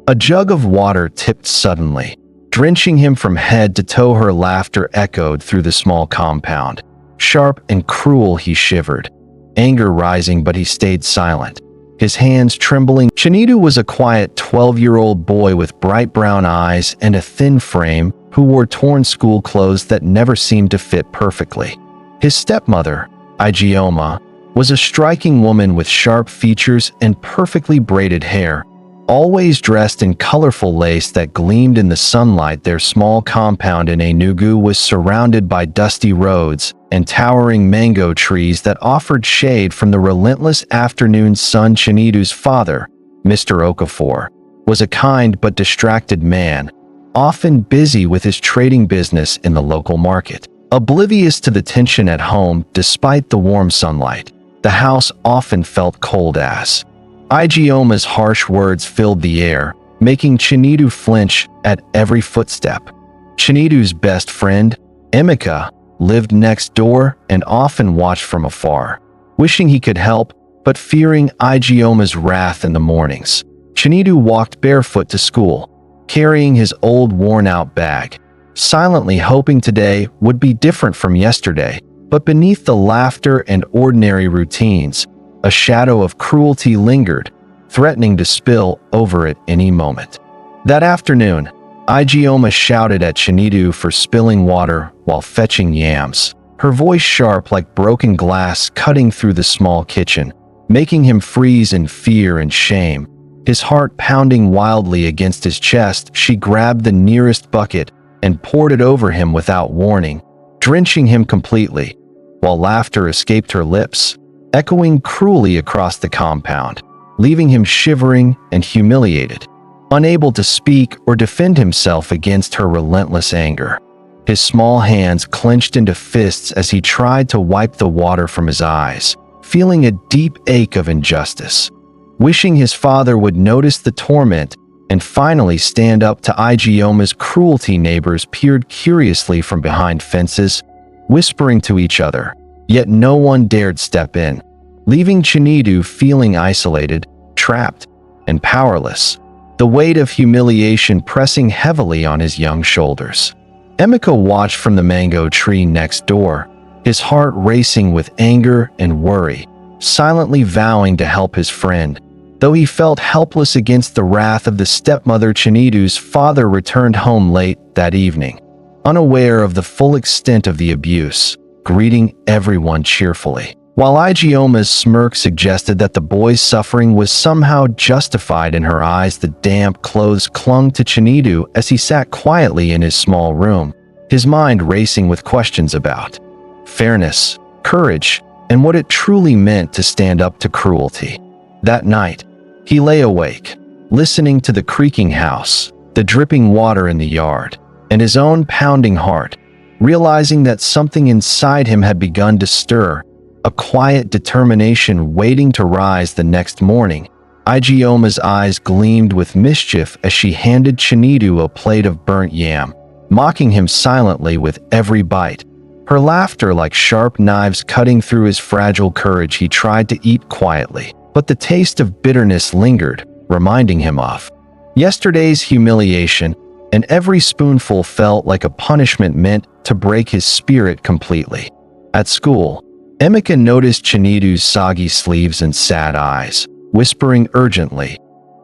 A jug of water tipped suddenly, drenching him from head to toe. Her laughter echoed through the small compound. Sharp and cruel, he shivered, anger rising, but he stayed silent, his hands trembling. Chinedu was a quiet 12-year-old boy with bright brown eyes and a thin frame who wore torn school clothes that never seemed to fit perfectly. His stepmother, Ijeoma, was a striking woman with sharp features and perfectly braided hair, always dressed in colorful lace that gleamed in the sunlight. Their small compound in Enugu was surrounded by dusty roads and towering mango trees that offered shade from the relentless afternoon sun. Chinedu's father, Mr. Okafor, was a kind but distracted man, often busy with his trading business in the local market. Oblivious to the tension at home, despite the warm sunlight, the house often felt cold as Ijeoma's harsh words filled the air, making Chinedu flinch at every footstep. Chinedu's best friend, Emeka, lived next door and often watched from afar, wishing he could help, but fearing Ijeoma's wrath in the mornings. Chinedu walked barefoot to school, carrying his old worn-out bag, silently hoping today would be different from yesterday. But beneath the laughter and ordinary routines, a shadow of cruelty lingered, threatening to spill over at any moment. That afternoon, Ijeoma shouted at Chinedu for spilling water while fetching yams, her voice sharp like broken glass cutting through the small kitchen, making him freeze in fear and shame. His heart pounding wildly against his chest, she grabbed the nearest bucket and poured it over him without warning, drenching him completely, while laughter escaped her lips, echoing cruelly across the compound, leaving him shivering and humiliated, unable to speak or defend himself against her relentless anger. His small hands clenched into fists as he tried to wipe the water from his eyes, feeling a deep ache of injustice, wishing his father would notice the torment and finally stand up to Ijeoma's cruelty. Neighbors peered curiously from behind fences, whispering to each other, yet no one dared step in, leaving Chinedu feeling isolated, trapped, and powerless, the weight of humiliation pressing heavily on his young shoulders. Emeka watched from the mango tree next door, his heart racing with anger and worry, silently vowing to help his friend, though he felt helpless against the wrath of the stepmother. Chinedu's father returned home late that evening, unaware of the full extent of the abuse, greeting everyone cheerfully. While Ijeoma's smirk suggested that the boy's suffering was somehow justified in her eyes, the damp clothes clung to Chinedu as he sat quietly in his small room, his mind racing with questions about fairness, courage, and what it truly meant to stand up to cruelty. That night, he lay awake, listening to the creaking house, the dripping water in the yard, and his own pounding heart, realizing that something inside him had begun to stir, a quiet determination waiting to rise the next morning. Ijeoma's eyes gleamed with mischief as she handed Chinedu a plate of burnt yam, mocking him silently with every bite, her laughter like sharp knives cutting through his fragile courage. He tried to eat quietly, but the taste of bitterness lingered, reminding him of yesterday's humiliation, and every spoonful felt like a punishment meant to break his spirit completely. At school, Emeka noticed Chinedu's soggy sleeves and sad eyes, whispering urgently,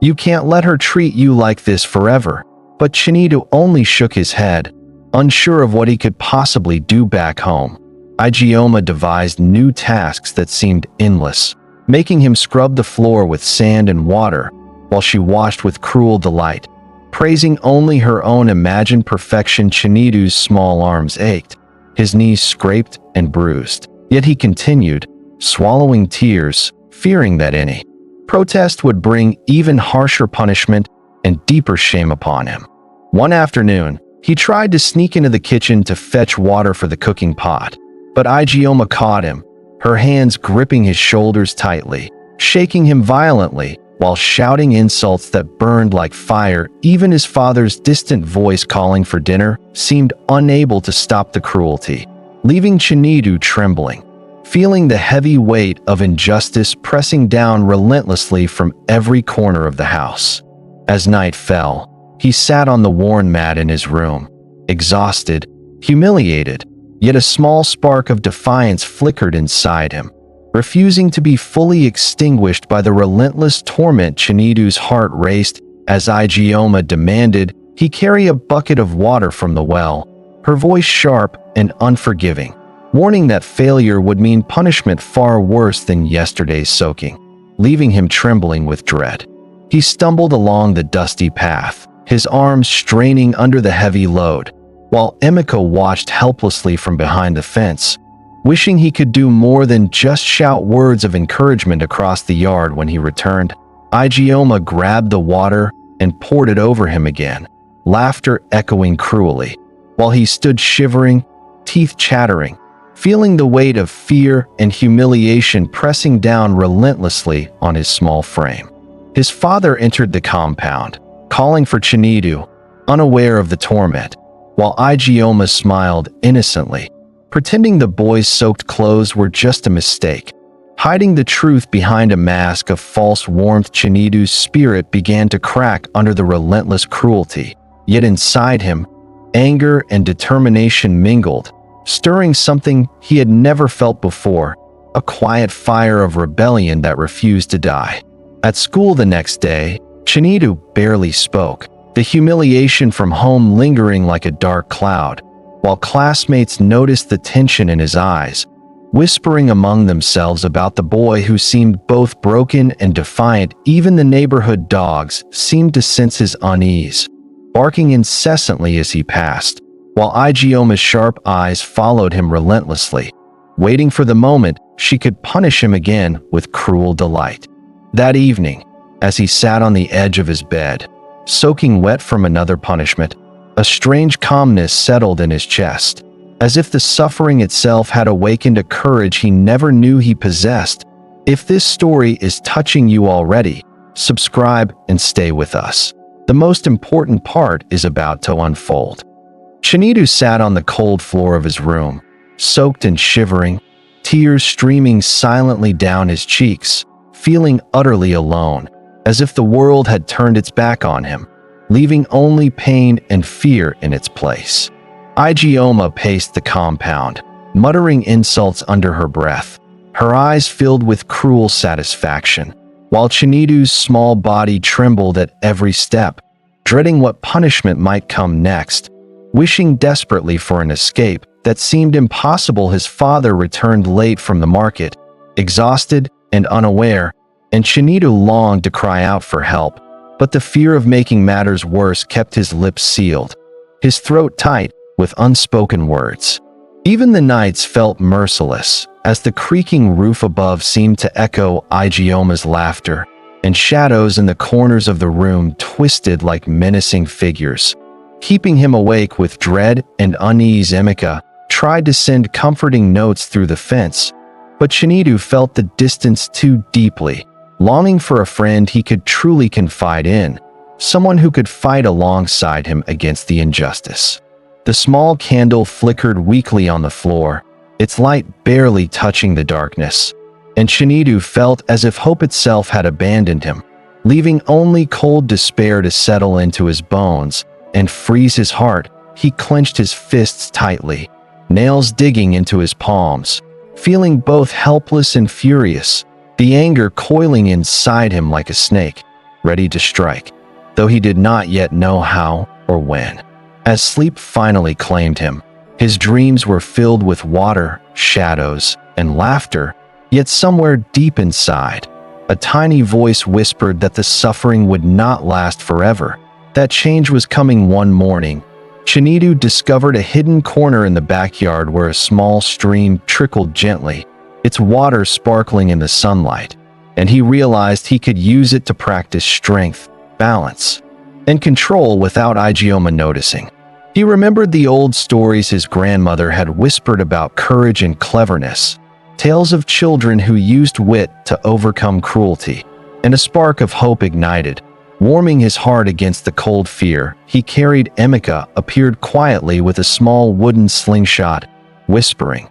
"You can't let her treat you like this forever." But Chinedu only shook his head, unsure of what he could possibly do back home. Ijeoma devised new tasks that seemed endless, making him scrub the floor with sand and water, while she watched with cruel delight, praising only her own imagined perfection. Chinedu's small arms ached, his knees scraped and bruised. Yet he continued, swallowing tears, fearing that any protest would bring even harsher punishment and deeper shame upon him. One afternoon, he tried to sneak into the kitchen to fetch water for the cooking pot, but Ijeoma caught him, her hands gripping his shoulders tightly, shaking him violently while shouting insults that burned like fire. Even his father's distant voice calling for dinner seemed unable to stop the cruelty, leaving Chinedu trembling, feeling the heavy weight of injustice pressing down relentlessly from every corner of the house. As night fell, he sat on the worn mat in his room, exhausted, humiliated, yet a small spark of defiance flickered inside him, refusing to be fully extinguished by the relentless torment. Chinedu's heart raced as Ijeoma demanded he carry a bucket of water from the well, her voice sharp and unforgiving, warning that failure would mean punishment far worse than yesterday's soaking, leaving him trembling with dread. He stumbled along the dusty path, his arms straining under the heavy load, while Emeka watched helplessly from behind the fence, wishing he could do more than just shout words of encouragement across the yard. When he returned, Ijeoma grabbed the water and poured it over him again, laughter echoing cruelly, while he stood shivering, teeth chattering, feeling the weight of fear and humiliation pressing down relentlessly on his small frame. His father entered the compound, calling for Chinedu, unaware of the torment, while Ijeoma smiled innocently, pretending the boy's soaked clothes were just a mistake. Hiding the truth behind a mask of false warmth, Chinedu's spirit began to crack under the relentless cruelty, yet inside him, anger and determination mingled, stirring something he had never felt before, a quiet fire of rebellion that refused to die. At school the next day, Chinedu barely spoke, the humiliation from home lingering like a dark cloud, while classmates noticed the tension in his eyes, whispering among themselves about the boy who seemed both broken and defiant. Even the neighborhood dogs seemed to sense his unease, barking incessantly as he passed, while Ijeoma's sharp eyes followed him relentlessly, waiting for the moment she could punish him again with cruel delight. That evening, as he sat on the edge of his bed, soaking wet from another punishment, a strange calmness settled in his chest, as if the suffering itself had awakened a courage he never knew he possessed. If this story is touching you already, subscribe and stay with us. The most important part is about to unfold. Chinedu sat on the cold floor of his room, soaked and shivering, tears streaming silently down his cheeks, feeling utterly alone, as if the world had turned its back on him, leaving only pain and fear in its place. Ijeoma paced the compound, muttering insults under her breath, her eyes filled with cruel satisfaction, while Chinedu's small body trembled at every step, dreading what punishment might come next. Wishing desperately for an escape that seemed impossible, his father returned late from the market, exhausted and unaware, and Chinedu longed to cry out for help, but the fear of making matters worse kept his lips sealed, his throat tight with unspoken words. Even the nights felt merciless, as the creaking roof above seemed to echo Ijeoma's laughter, and shadows in the corners of the room twisted like menacing figures, keeping him awake with dread and unease. Emeka tried to send comforting notes through the fence, but Chinedu felt the distance too deeply, longing for a friend he could truly confide in, someone who could fight alongside him against the injustice. The small candle flickered weakly on the floor, its light barely touching the darkness, and Chinedu felt as if hope itself had abandoned him, leaving only cold despair to settle into his bones and freeze his heart. He clenched his fists tightly, nails digging into his palms, feeling both helpless and furious, the anger coiling inside him like a snake, ready to strike, though he did not yet know how or when. As sleep finally claimed him, his dreams were filled with water, shadows, and laughter, yet somewhere deep inside, a tiny voice whispered that the suffering would not last forever, that change was coming. One morning, Chinedu discovered a hidden corner in the backyard where a small stream trickled gently, its water sparkling in the sunlight, and he realized he could use it to practice strength, balance, and control without Ijeoma noticing. He remembered the old stories his grandmother had whispered about courage and cleverness, tales of children who used wit to overcome cruelty, and a spark of hope ignited, warming his heart against the cold fear he carried. Emeka appeared quietly with a small wooden slingshot, whispering,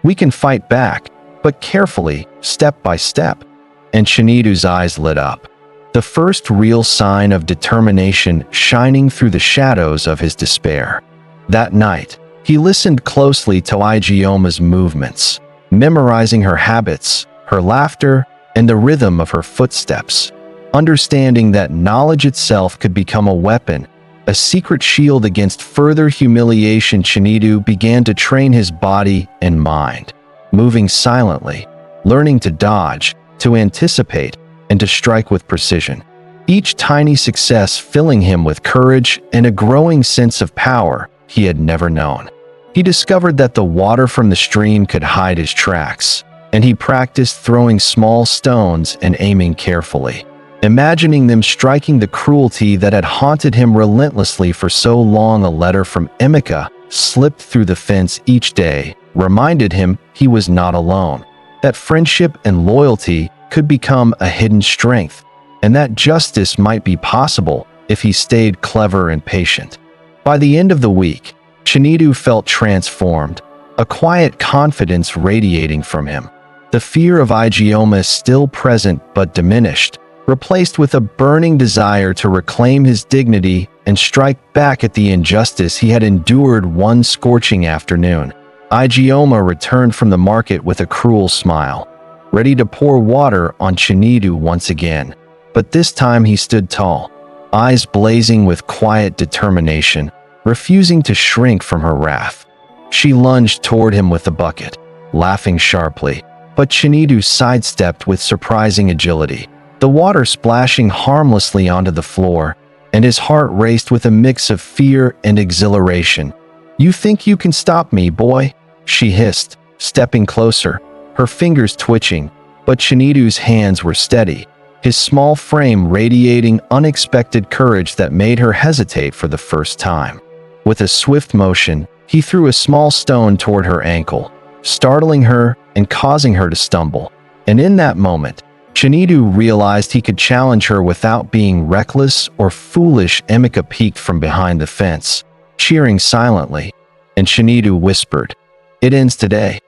"We can fight back, but carefully, step by step." And Chinedu's eyes lit up. the first real sign of determination shining through the shadows of his despair. That night, he listened closely to Ijeoma's movements, memorizing her habits, her laughter, and the rhythm of her footsteps. Understanding that knowledge itself could become a weapon, a secret shield against further humiliation, Chinedu began to train his body and mind, moving silently, learning to dodge, to anticipate, and to strike with precision. Each tiny success filling him with courage and a growing sense of power he had never known. He discovered that the water from the stream could hide his tracks, and he practiced throwing small stones and aiming carefully, imagining them striking the cruelty that had haunted him relentlessly for so long. A letter from Emeka slipped through the fence each day, reminded him he was not alone, that friendship and loyalty could become a hidden strength, and that justice might be possible if he stayed clever and patient. By the end of the week, Chinedu felt transformed, a quiet confidence radiating from him. The fear of Ijeoma still present but diminished, replaced with a burning desire to reclaim his dignity and strike back at the injustice he had endured. One scorching afternoon, Ijeoma returned from the market with a cruel smile, ready to pour water on Chinedu once again. But this time he stood tall, eyes blazing with quiet determination, refusing to shrink from her wrath. She lunged toward him with the bucket, laughing sharply, but Chinedu sidestepped with surprising agility, the water splashing harmlessly onto the floor, and his heart raced with a mix of fear and exhilaration. "You think you can stop me, boy?" she hissed, stepping closer, her fingers twitching, but Chinedu's hands were steady, his small frame radiating unexpected courage that made her hesitate for the first time. With a swift motion, he threw a small stone toward her ankle, startling her and causing her to stumble. And in that moment, Chinedu realized he could challenge her without being reckless or foolish. Emeka peeked from behind the fence, cheering silently, and Chinedu whispered, "It ends today."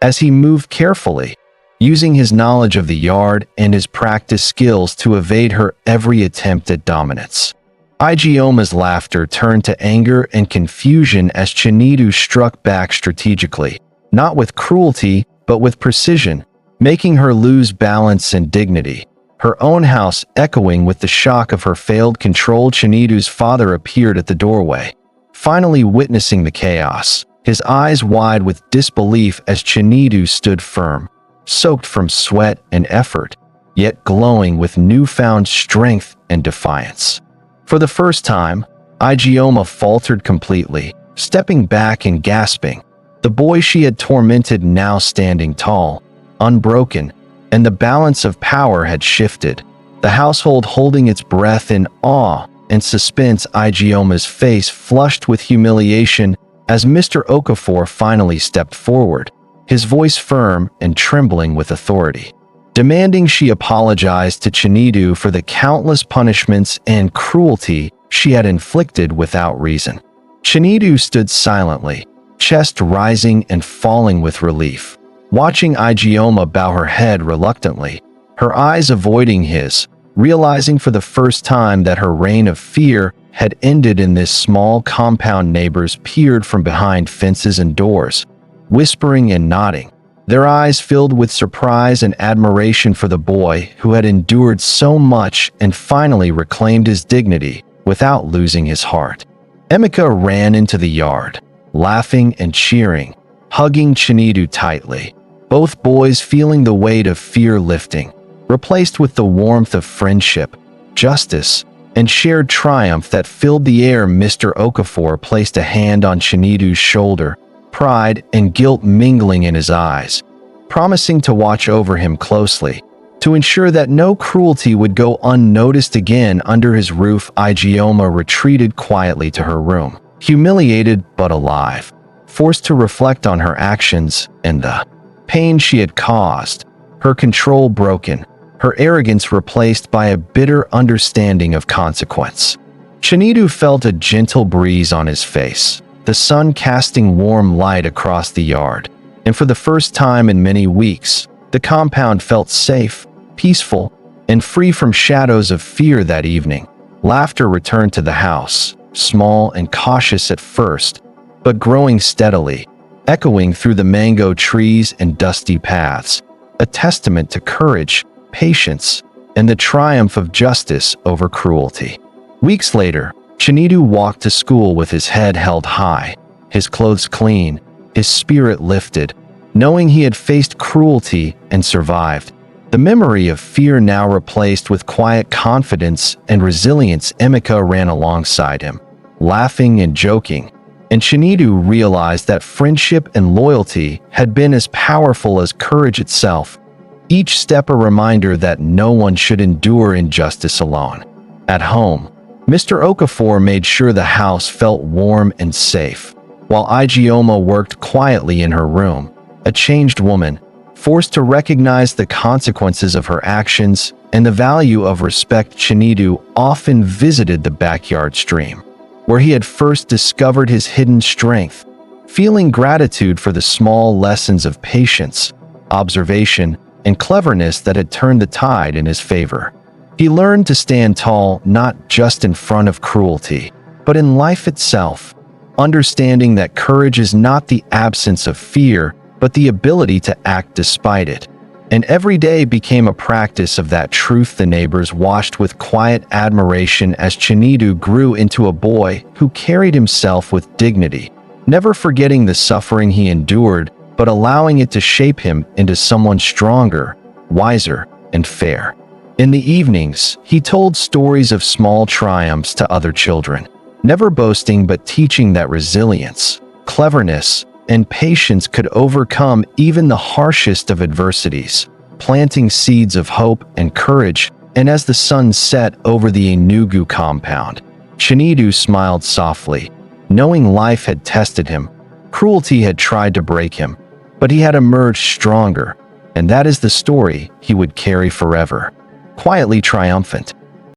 As he moved carefully, using his knowledge of the yard and his practice skills to evade her every attempt at dominance. Ijeoma's laughter turned to anger and confusion as Chinedu struck back strategically, not with cruelty, but with precision, making her lose balance and dignity. Her own house echoing with the shock of her failed control. Chinedu's father appeared at the doorway, finally witnessing the chaos, his eyes wide with disbelief as Chinedu stood firm, soaked from sweat and effort, yet glowing with newfound strength and defiance. For the first time, Ijeoma faltered completely, stepping back and gasping, the boy she had tormented now standing tall, unbroken, and the balance of power had shifted, the household holding its breath in awe and suspense. Ijeoma's face flushed with humiliation as Mr. Okafor finally stepped forward, his voice firm and trembling with authority, demanding she apologize to Chinedu for the countless punishments and cruelty she had inflicted without reason. Chinedu stood silently, chest rising and falling with relief, watching Ijeoma bow her head reluctantly, her eyes avoiding his, realizing for the first time that her reign of fear had ended in this small compound. Neighbors peered from behind fences and doors, whispering and nodding, their eyes filled with surprise and admiration for the boy who had endured so much and finally reclaimed his dignity without losing his heart. Emeka ran into the yard, laughing and cheering, hugging Chinedu tightly, both boys feeling the weight of fear lifting, replaced with the warmth of friendship, justice, and shared triumph that filled the air. Mr. Okafor placed a hand on Chinedu's shoulder, pride and guilt mingling in his eyes, promising to watch over him closely, to ensure that no cruelty would go unnoticed again. Under his roof, Ijeoma retreated quietly to her room, humiliated but alive, forced to reflect on her actions and the pain she had caused, her control broken, her arrogance replaced by a bitter understanding of consequence. Chinedu felt a gentle breeze on his face, the sun casting warm light across the yard, and for the first time in many weeks, the compound felt safe, peaceful, And free from shadows of fear that evening, laughter returned to the house, small and cautious at first, but growing steadily, echoing through the mango trees and dusty paths, a testament to courage, patience, and the triumph of justice over cruelty. Weeks later, Chinedu walked to school with his head held high, his clothes clean, his spirit lifted, knowing he had faced cruelty and survived. The memory of fear now replaced with quiet confidence and resilience. Emeka ran alongside him, laughing and joking, and Chinedu realized that friendship and loyalty had been as powerful as courage itself, each step a reminder that no one should endure injustice alone. At home, Mr. Okafor made sure the house felt warm and safe, while Ijeoma worked quietly in her room, a changed woman, forced to recognize the consequences of her actions and the value of respect. Chinedu often visited the backyard stream, where he had first discovered his hidden strength, feeling gratitude for the small lessons of patience, observation, and cleverness that had turned the tide in his favor. He learned to stand tall not just in front of cruelty, but in life itself, understanding that courage is not the absence of fear, but the ability to act despite it. And every day became a practice of that truth. The neighbors watched with quiet admiration as Chinedu grew into a boy who carried himself with dignity, never forgetting the suffering he endured, but allowing it to shape him into someone stronger, wiser, and fair. In the evenings, he told stories of small triumphs to other children, never boasting but teaching that resilience, cleverness, and patience could overcome even the harshest of adversities, planting seeds of hope and courage. And as the sun set over the Enugu compound, Chinedu smiled softly, knowing life had tested him, cruelty had tried to break him, but he had emerged stronger, and that is the story he would carry forever, quietly triumphant.